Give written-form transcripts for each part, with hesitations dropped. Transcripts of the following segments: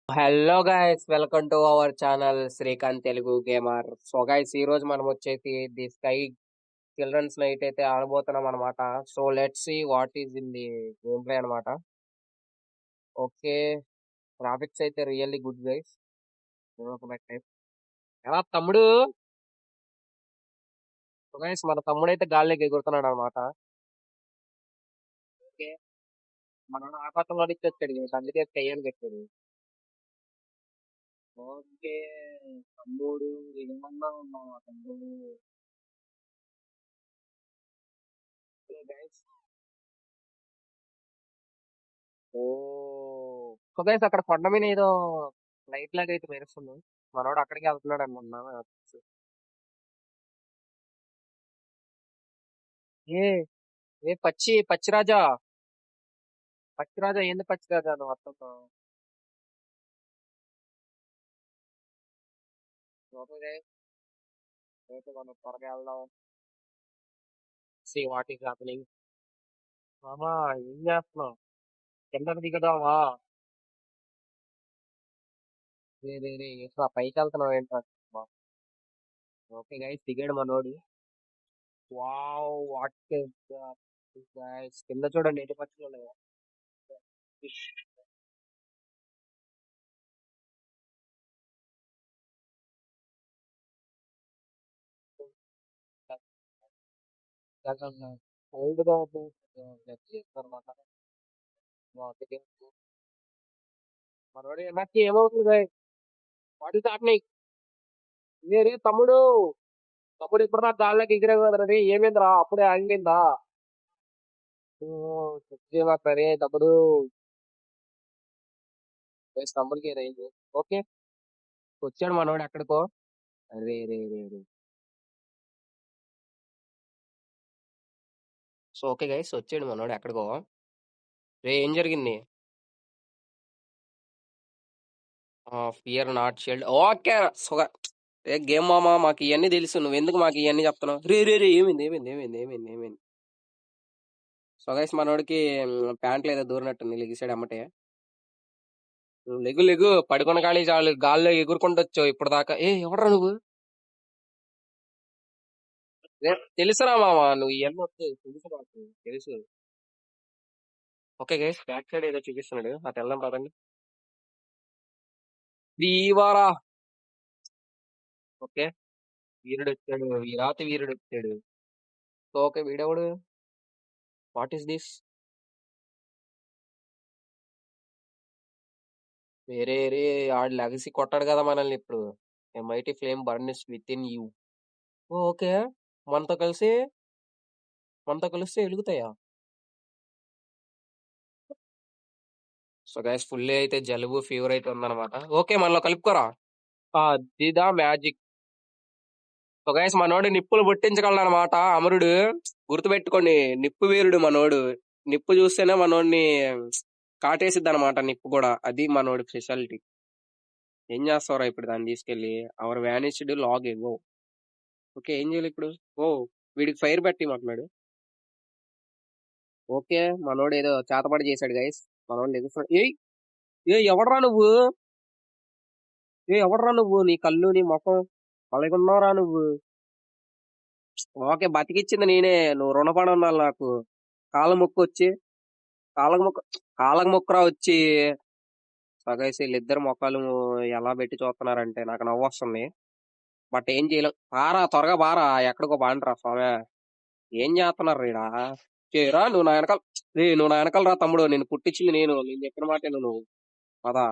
Hello guys, welcome to our channel Srikanth Telugu gamer. So guys, ఈ రోజు మనం వచ్చేసి ది స్కై చిల్డ్రన్స్ నైట్ అయితే ఆడబోతున్నాం అనమాట. So let's see what is in the game play అనమాట. ఓకే, గ్రాఫిక్స్ అయితే రియల్లీ గుడ్ గైస్. ఎలా తమ్ముడు? సో గైస్, మన తమ్ముడు అయితే గాల్లోకి ఎగురుతున్నాడు అనమాట. ఓకే, మన ఆకాశంలో నుంచి వచ్చాడు guys. అందుకే స్కై అని పెట్టాడు. ఓకే తమ్ముడు, ఏమన్నా ఉన్నావా తమ్ముడు? గైస్, ఓ సో గైస్, అక్కడ కొండ మీద ఏదో లైట్ లాగా అయితే మెరుస్తుంది. మనోడు అక్కడికి వెళ్తున్నాడు అనుకున్నా. ఏ ఏ పచ్చిరాజా, పచ్చిరాజా ఏంది పచ్చిరాజా నువ్వు అర్థంతో? ఓకే, అయితే మనం త్వరగా వెళ్దాం. See what is happening. మామా, ఏం చేస్తున్నావు? కిందకి దిగదామా? రే రే రే, ఏంట్రా పైకి వెళ్తున్నావు ఏంట్రా? ఓకే గైస్, దిగాడు మనోడు. వావ్, వాట్ గైస్, కింద చూడండి ఎటు పక్షులు ఉన్నాయో. ఓల్డ్ గా చేస్తారన్నమాట. మనోడు నాకు ఏమవుతుంది? What is happening? రే తమ్ముడు, తమ్ముడు ఇప్పుడు నాకు గాల్లోకి ఎగిరే కదా రే, ఏమైందిరా అప్పుడే ఆగిందా? ఓ, సరే తమ్ముడు. తమ్ముడికి ఏదైంది? ఓకే, వచ్చాడు మనోడు ఎక్కడికో. రే రే రే రే. సో ఓకే గైస్, వచ్చాడు మనోడు ఎక్కడికో. రే ఏం జరిగింది? Fear not shield. Okay, so A game మామా, మాకు ఇవన్నీ తెలుసు. నువ్వు ఎందుకు మాకు ఇవన్నీ చెప్తున్నావు? రే రే రే, ఏమైంది ఏమైంది ఏమైంది ఏమైంది ఏమైంది? సో గైస్, మనోడికి ప్యాంట్లు ఏదో దూరినట్టుంది, లెగిసాడు అమ్మటే. లెగు లెగు, పడుకున్న ఖాళీ చాలు, గాల్లో ఎగురుకుంటూ వచ్చావు ఇప్పుడు దాకా. ఎవడరా నువ్వు? తెలుసురా మామ, నువ్వు ఇవన్నీ వస్తాయి తెలుసు నాకు, తెలుసు. ఓకే గైస్, బ్యాక్ సైడ్ ఏదో చూపిస్తున్నాడు, అటు వెళ్దాం పదండి. దీవారా. ఓకే, వీరుడు వచ్చాడు, వీరాతి వీరుడు వచ్చాడు. సో ఓకే, వీడెవడు? What is this? వేరే రే, ఆడు లెగసి కొట్టాడు కదా మనల్ని ఇప్పుడు. Mighty flame burns with in you. Okay, మనతో కలిసి మనతో కలిస్తే వెలుగుతాయా? సో గైస్, ఫుల్ అయితే జలుబు ఫీవర్ అయితే ఉందన్నమాట. ఓకే, మనలో కలుపుకోరా. అదిదా మ్యాజిక్. సో గైస్, మనోడు నిప్పులు పుట్టించగలడు అనమాట, అమరుడు. గుర్తుపెట్టుకోండి, నిప్పు వీరుడు మనోడు. నిప్పు చూస్తేనే మనోడిని కాటేసిద్ది అనమాట, నిప్పు కూడా. అది మనోడి స్పెషాలిటీ. ఏం చేస్తావురా ఇప్పుడు దాన్ని తీసుకెళ్లి? అవర్ వ్యానిష్డ్ లాగ్ ఎగో. ఓకే, ఏం చేయాలి ఇప్పుడు? ఓ, వీడికి ఫైర్ పెట్టి అంటున్నాడు. ఓకే, మనోడు ఏదో చేతబడి చేశాడు గైస్. మనోడు లెగుస్తున్నాడు. ఎవడరా నువ్వు? ఎవడరా నువ్వు? నీ కళ్ళు నీ ముఖం అలాగున్నావురా నువ్వు. ఓకే, బతికిచ్చింది నేనే, నువ్వు రుణపడి ఉండాలి నాకు. కాళ్ళ మొక్కు వచ్చి, కాళ్ళకు మొక్క కాళ్ళకు మొక్కరా వచ్చి. సగైసి వీళ్ళిద్దరు మొక్కలు ఎలా పెట్టి చూస్తున్నారంటే నాకు నవ్వు వస్తుంది. బట్ ఏం చేయలేం. పారా త్వరగా పారా, ఎక్కడికో బాండ్రా స్వామి. ఏం చేస్తున్నారు రీడా? చేయరా నువ్వు నా వెనకాల. నువ్వు నా వెనకాల రా తమ్ముడు, నేను పుట్టించింది నేను చెప్పిన మాట నువ్వు. పదా.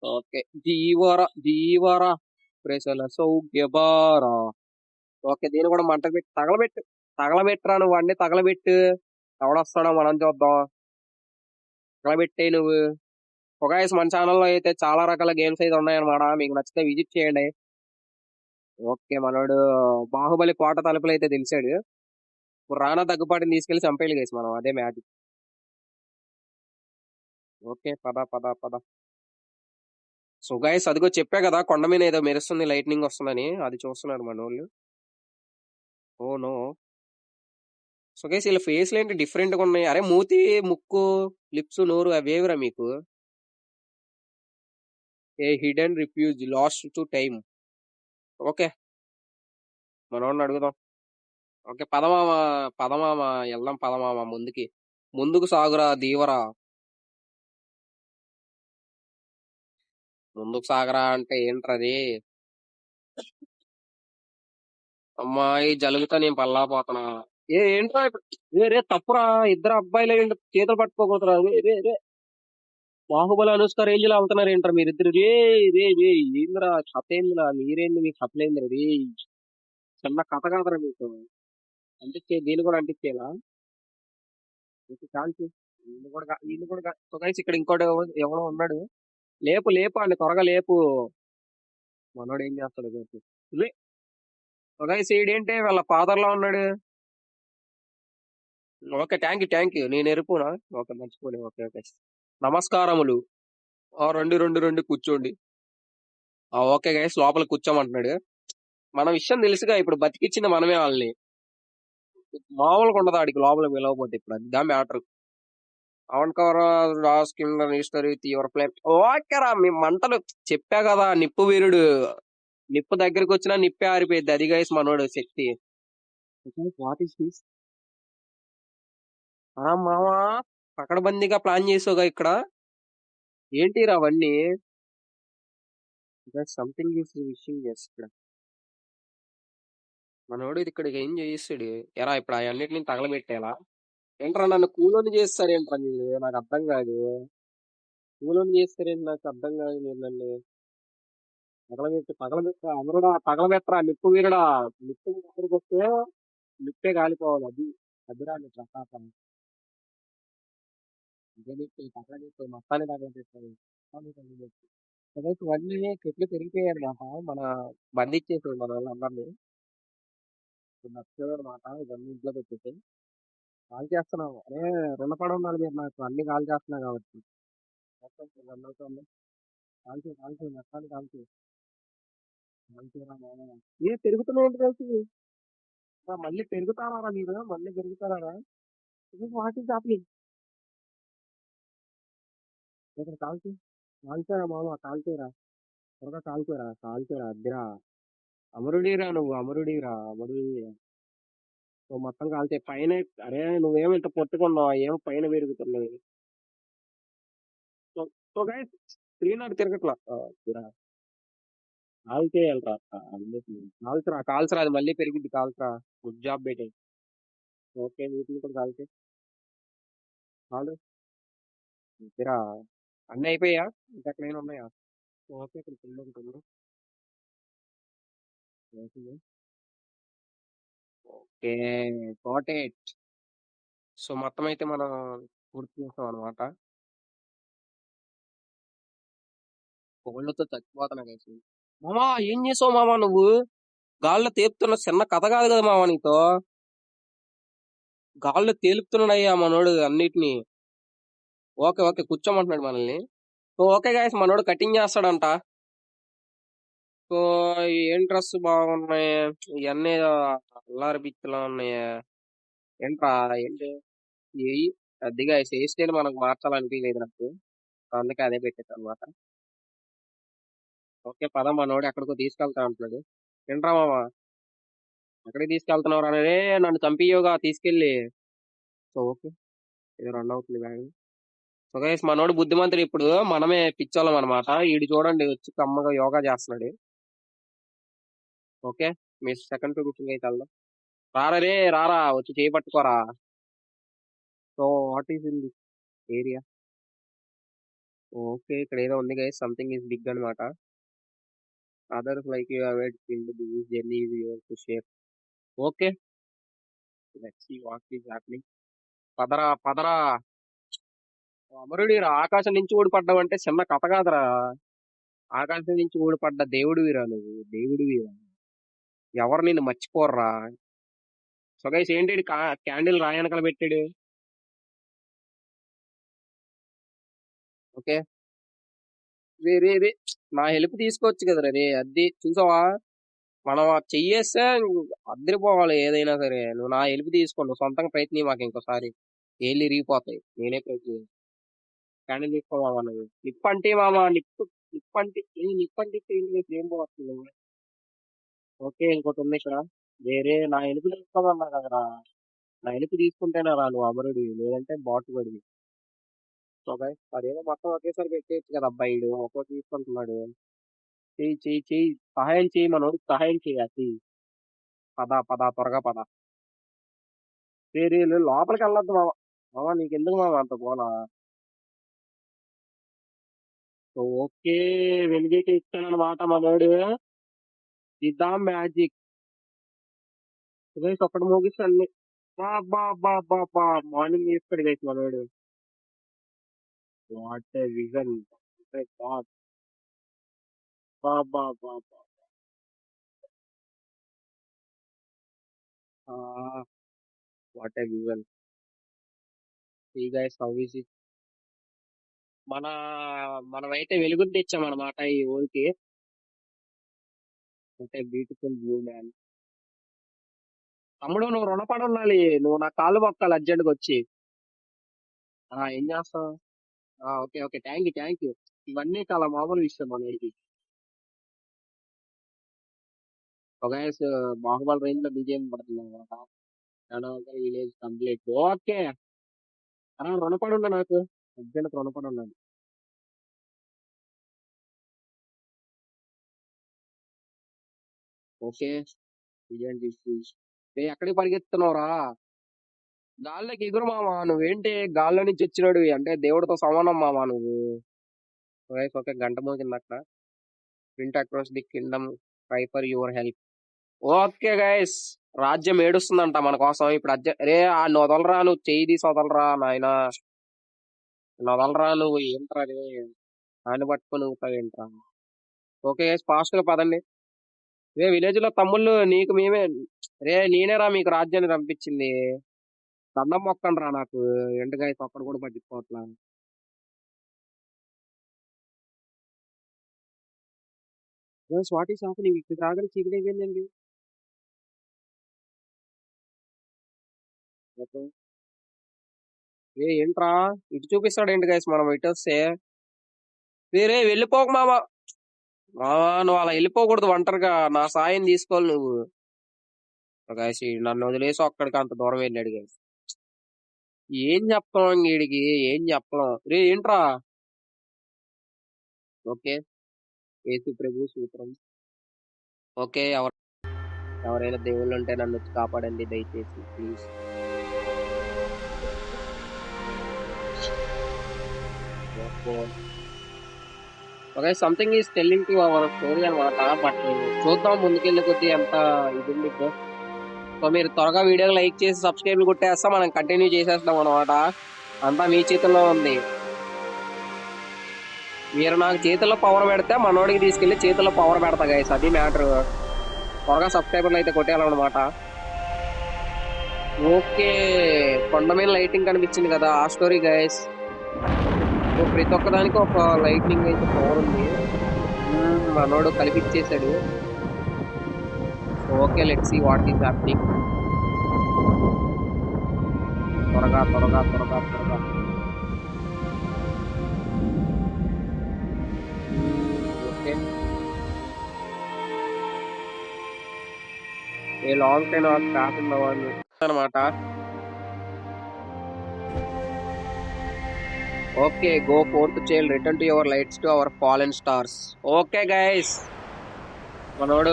ఓకే, దీవరా దీవరా, ప్రేసల సౌగ్యబారా. ఓకే, దీన్ని కూడా మంట పెట్టి తగలబెట్టు. తగలబెట్టురా నువ్వు, అన్ని తగలబెట్టు. ఎవడొస్తాడో మనం చూద్దాం. తగలబెట్టే నువ్వు. పొగాయస్, మన ఛానల్లో అయితే చాలా రకాల గేమ్స్ అయితే ఉన్నాయన్నమాట, మీకు నచ్చితే విజిట్ చేయండి. ఓకే, మనోడు బాహుబలి కోట తలుపులు అయితే తెలిసాడు. ఇప్పుడు రానా దగ్గుపాటిని తీసుకెళ్లి చంపేయాలి గేసి మనం, అదే మ్యాచ్. ఓకే, పద పద పద. సో గైస్, అదిగో చెప్పా కదా, కొండ మీద ఏదో మెరుస్తుంది, లైట్నింగ్ వస్తుందని, అది చూస్తున్నారు మన వాళ్ళు. Oh no. సో గైస్, వీళ్ళ ఫేస్లు ఏంటి డిఫరెంట్ గా ఉన్నాయి? అరే మూతి, ముక్కు, లిప్స్, నోరు అవేవిరా మీకు? A hidden refuge lost to time. Okay, మనోడిని అడుగుదాం. ఓకే పదమామ, పదమామ, వెళ్దాం పదమామ ముందుకి. ముందుకు సాగురా దీవరా. ముందుకు సాగరా అంటే ఏంట్రది? అమ్మాయి జలుగుతా నేను పల్లాపోతున్నా. ఏంట్రా రే తప్పురా. ఇద్దరు అబ్బాయిలు ఏంటి చేతులు పట్టుకోపోతురా? రే బాహుబలి అనుష్క రేంజ్ లో వెళ్తున్నారు ఏంట్రా మీరిద్దరు? రే ఏంద్రా కథ ఏందిరా? మీరేంది మీకు కథలేందిరా రే? చిన్న కథ కాదురా మీకు. అంటించే దీన్ని కూడా అంటించేలా కాల్చి. వీళ్ళు కూడా సో గైస్ ఇక్కడ ఇంకోటి ఎవడో ఉన్నాడు. లేపు లేపు అండి త్వరగా లేపు. మనోడు ఏం చేస్తాడు చెప్పు. లే. సో గైస్ ఈడేంటి వాళ్ళ ఫాదర్ లా ఉన్నాడు. ఓకే థ్యాంక్ యూ నేను ఎరుపునా. ఓకే మర్చిపోలే. ఓకే ఓకే నమస్కారములు. రండి రండి రండి కూర్చోండి. ఓకే గైస్ లోపల కూర్చోమంటున్నాడు. మన విషయం తెలుసుగా ఇప్పుడు బతికిచ్చింది మనమే వాళ్ళని. మామూలుగా ఉండదు ఆడికి లోపల పిలవకపోతే. ఇప్పుడు అదిగా మ్యాటర్. అవును కవరా. రాస్కింగ్ రిజిస్టర్ విత్ యువర్ ప్లేన్. ఓకేరా మీ మంటలు. చెప్పా కదా నిప్పు వీరుడు. నిప్పు దగ్గరికి వచ్చినా నిప్పే ఆరిపోయింది. అది గైస్ మనోడు శక్తి. What is this? మామా పకడ్బందీగా ప్లాన్ చేసావుగా ఇక్కడ. ఏంటి రా అవన్నీ? సంథింగ్ ఈస్ విషింగ్ ఇక్కడ. మనోడు ఇది ఇక్కడ ఏం చేయిస్తాడు? ఎరా ఇప్పుడు అవన్నిటిని తగలబెట్టేలా? ఏంట్రా నన్ను కూలోని చేస్తారేంట్రా మీరు? నాకు అర్థం కాదు. కూలోని చేస్తారేంటి నాకు అర్థం కాదు. మీరు నన్ను పగలబెట్టరా అమరుడా, పగలబెట్టరా నిప్పు వీరుడా. నిప్పు దగ్గరికి వస్తే నిప్పే కాలిపోవాలి. అదిరా నీ ప్రతాపం. ఇదే నిప్పు తగలబెట్టు మొత్తాన్ని తగలబెట్టారు. అదైతే ఇవన్నీ చెట్లు పెరిగిపోయారు మాట. మన బంధించేసాడు మన వాళ్ళందరినీ. నచ్చదు అనమాట ఇవన్నీ ఇంట్లో పెట్టేసి కాల్ చేస్తున్నావు. అరే రుణపడి ఉండాలి మీరు నాకు అన్ని కాల్ చేస్తున్నా కాబట్టి. మొత్తం రన్ అవుతుంది. కాల్చి మొత్తాన్ని కాల్చిరా మామ. పెరుగుతున్నాయంటే కలిసి మళ్ళీ పెరుగుతారా మీరు? మళ్ళీ పెరుగుతారా? వాటి చాపి ఇక్కడ కాల్చారా మామ? త్వరగా కాల్చారా అద్దిరా. అమరుడిరా నువ్వు, అమరుడి. నువ్వు మొత్తం కాల్చే పైన. అరే నువ్వేమో ఇంత పొట్టుకున్నావు ఏమో పైన పెరుగుతున్నావు. సో సో గైస్ స్క్రీన్ అటు తిరగట్లా. అద్దిరా. కాల్చేయాలరా. కాల్చరా అది మళ్ళీ పెరిగింది కాల్చరా. గుడ్ జాబ్ బేటే. ఓకే వీటిని కూడా కాలు. ఇద్దరా. అన్నీ అయిపోయా? ఇంకెక్కడైనా ఉన్నాయా? ఓకే ఇక్కడ కింద ఒకటి ఉంది. Okay got it. సో మొత్తం అయితే మనం పూర్తి చేసాం అనమాట. కోళ్ళతో చచ్చిపోతున్నా కలిసి. మామా ఏం చేసావు మామా నువ్వు? గాల్లో తేపుతున్న చిన్న కథ కాదు కదా మామా నీతో. గాల్లో తేలుపుతున్నాడయ్యా మనోడు అన్నిటినీ. ఓకే కూర్చోమంటున్నాడు మనల్ని. సో ఓకే గాయస్ మనోడు కటింగ్ చేస్తాడంట. సో ఏం డ్రెస్ బాగున్నాయి. ఇవన్నీ అల్లారి బిచ్చులా ఉన్నాయి. ఏంట్రా ఏంటి? ఏ అదిగా హెయిర్ స్టైల్ మనకు మార్చాలనిపించలేదు నాకు. సో అందుకే అదే పెట్టేది అనమాట. ఓకే పద మనోడు ఎక్కడికో తీసుకెళ్తా అంటున్నాడు. ఏంట్రా మామ ఎక్కడికి తీసుకెళ్తున్నావు అనే నన్ను చంపియోగా తీసుకెళ్ళి. సో ఓకే ఇది రన్ అవుతుంది బ్యాగ్. సో గైస్ మనోడు బుద్ధిమంతుడు. ఇప్పుడు మనమే పిచ్చోళ్ళం అనమాట. ఈడు చూడండి వచ్చి కమ్మగా యోగా చేస్తున్నాడు. ఓకే మీ సెకండ్ బుకింగ్ అయితే వెళ్దాం. రారా వచ్చి చేయి పట్టుకోరా. So what is in this area? Okay ఇక్కడ ఏదో ఉంది గైస్ సంథింగ్ ఈస్ బిగ్ అనమాట. Others like you avoid this journey is your to share. Okay let's see what is happening. పదరా. అమరుడి ఆకాశం నుంచి ఊడిపడ్డావంటే చిన్న కథ కాదురా. ఆకాశం నుంచి ఊడిపడ్డ దేవుడివిరా నువ్వు. దేవుడివిరా. ఎవరు నిన్ను మర్చిపోర్రా. సో గైస్ ఏంటి క్యాండిల్ రాయనకల పెట్టాడు. ఓకే రే నా హెల్ప్ తీసుకోవచ్చు కదరా రే. అది చూసావా మనం చెయ్యేస్తే అద్దరిపోవాలి ఏదైనా సరే. నువ్వు నా హెల్ప్ తీసుకో. నువ్వు సొంతంగా ప్రయత్నం మాకు ఇంకోసారి ఏళ్ళు ఇరిగిపోతాయి. నేనే ప్రయత్నం క్యాండిల్ తీసుకోవాలా నువ్వు. నిప్పు అంటే మామ నిప్పు నిప్పంటి ఏం పోతుంది. ఓకే, ఇంకోటి ఉంది ఇక్కడ. వేరే నా ఎలుపు తీసుకోమన్నా కదరా. నా ఎలుపు తీసుకుంటేనే రా నువ్వు అమరుడివి, లేదంటే బాటుగాడివి. సో గైస్ అదేదో మొత్తం ఒకేసారి పెట్టేయచ్చు కదా అబ్బాయి, ఈడు ఒక్కోటి తీసుకుంటున్నాడు. చెయ్యి చెయ్యి చెయ్యి, సహాయం చెయ్యి, మనోడికి సహాయం చెయ్యి అది. పద పద, త్వరగా పద. వేరే లోపలికి వెళ్ళొద్దు మామ. మామ నీకెందుకు మామ అంత గోలా. సో ఓకే, వెలిగేటి ఇస్తానన్నమాట మనోడు. ఇద్దాం మ్యాజిక్. గైస్ ఒక్కడు మోగిస్తాను. బా బా బా బా బా, మార్నింగ్ చేస్తాడు గైస్ మనోడు. What a vision. బా బా బా బా. What a vision. ఈ గైస్ హౌ ఈజ్ ఇట్. మన మనమైతే వెలుగుని తెచ్చామన్నమాట ఈ ఊరికి. అంటే బ్యూటిఫుల్ వ్యూ మ్యాన్. తమ్ముడు నువ్వు రుణపడి ఉండాలి, నువ్వు నా కాళ్ళు మొక్కాలి అర్జెంట్గా వచ్చి. ఏం చేస్తావు. Okay okay, thank you. ఇవన్నీ చాలా మామూలు విషయం మనకి. ఒక బాహుబలి రేంజ్ లో డిజైన్ పడుతుంది అనమాట. Village complete. ఓకే, రుణపడి ఉండ నాకు, అర్జెంట్ రుణపడి ఉన్నాను. ఓకే, ఇదేంటి ఎక్కడికి పరిగెత్తున్నావురా. గాల్లోకి ఎగురు మామ, నువ్వేంటి గాల్లో నుంచి వచ్చినాడు అంటే దేవుడితో సమానం మామ నువ్వు. ఓకే, గంట మోగింది అక్కడ. Print across the Kingdom, try for your help. Okay guys, రాజ్యం ఏడుస్తుందంట మన కోసం ఇప్పుడు. రే వదలరా, నువ్వు చెయ్యి తీసి వదలరా నాయన. వదలరా నువ్వు, ఏంట్రా రే ఆయన పట్టుకుని ఏంట్రా. ఓకే గైస్, ఫాస్ట్ గా పదండి. రే విలేజ్ లో తమ్ముళ్ళు నీకు మేమే. రే నేనేరా మీకు రాజ్యాన్ని పంపించింది. దండం మొక్కండి రా నాకు. ఎండు గైస్ ఒక్కడు కూడా పట్టించుకోవట్లా. వాట్ ఈస్ హ్యాపెనింగ్, ఇక్కడ రాగానే చీకటి అయిపోయిందండి. ఓకే. ఏంట్రా ఇటు చూపిస్తాడు ఏంటి గైస్, మనం ఇటు వస్తే. వేరే వెళ్ళిపోక మావా. నువ్వు అలా వెళ్ళిపోకూడదు ఒంటరిగా, నా సాయం తీసుకోవాలి నువ్వు. గైస్ నన్ను వదిలేసి అక్కడికి అంత దూరం వెళ్ళాడు గైస్. ఏం చెప్తాం వీడికి, ఏం చెప్పలేం. రే ఏంట్రా. ఓకే, యేసు ప్రభు సూత్రం. ఓకే, ఎవరైనా దేవుళ్ళు ఉంటే నన్ను వచ్చి కాపాడండి దయచేసి please. Okay, something is telling to our story అనమాట. బట్ చూద్దాం ముందుకెళ్ళి కొద్దీ ఎంత ఇది ఉంది. సో మీరు త్వరగా వీడియోకి లైక్ చేసి సబ్స్క్రైబ్ కొట్టేస్తాం, మనం కంటిన్యూ చేసేస్తాం అనమాట. అంతా మీ చేతుల్లో ఉంది. మీరు నాకు చేతుల్లో పవర్ పెడితే మనోడికి తీసుకెళ్లి చేతుల్లో పవర్ పెడతా గైస్, అది మ్యాటర్. త్వరగా సబ్స్క్రైబర్లు అయితే కొట్టేయాలన్నమాట. ఓకే, కొండ మీద లైటింగ్ కనిపించింది కదా, ఆ స్టోరీ గైస్. ప్రతి ఒక్కదానికి ఒక లైటింగ్ అయితే పవర్ ఉంది. మనోడు కల్పించేశాడు. Okay, let's see what is happening. త్వరగా త్వరగా త్వరగా త్వరగా. Okay, a long time start ఉన్నవాళ్ళు అనమాట. Okay, go forth child, return to your lights to our fallen stars. Okay guys, మనోడు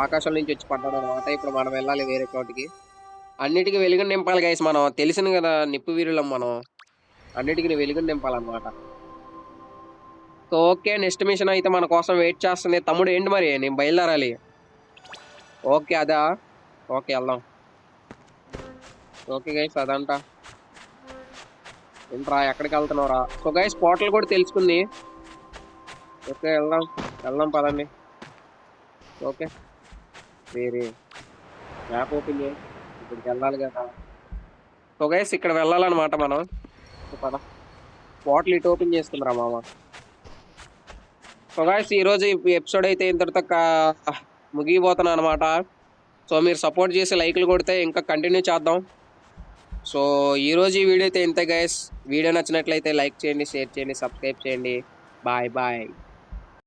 ఆకాశం నుంచి వచ్చి పడ్డాడు అనమాట. ఇప్పుడు మనం వెళ్ళాలి వేరే చోటికి. అన్నిటికీ వెలుగుని నింపాలి గైస్, మనం తెలిసింది కదా నిప్పు వీరులం మనం. అన్నిటికీ వెలుగుని నింపాలన్నమాట. సో ఓకే, నెక్స్ట్ మిషన్ అయితే మన కోసం వెయిట్ చేస్తుంది. తమ్ముడు ఏంటి మరి, నేను బయలుదేరాలి. ఓకే అదా, ఓకే వెళ్దాం. ఓకే గైస్ అదంట. ఏంట్రా ఎక్కడికి వెళ్తున్నావురా. సో గైస్ పోర్టల్ కూడా తెలుసుకుంది. ఓకే వెళ్దాం వెళ్దాం పదండి. ఓకే, వేరే మ్యాప్ ఓపెన్ చేయి, ఇక్కడికి వెళ్ళాలి కదా. సో గైస్ ఇక్కడ వెళ్ళాలన్నమాట మనం. పద, పోర్టల్ ఇటు ఓపెన్ చేసుకుందిరా మామ. సో గైస్ ఈరోజు ఎపిసోడ్ అయితే ఇంతటితో ముగిపోతున్నాను అనమాట. సో మీరు సపోర్ట్ చేసి లైక్లు కొడితే ఇంకా కంటిన్యూ చేద్దాం. సో ఈరోజు ఈ వీడియో అయితే ఇంతే గైస్. వీడియో నచ్చినట్లయితే లైక్ చేయండి, షేర్ చేయండి, సబ్స్క్రైబ్ చేయండి. Bye bye.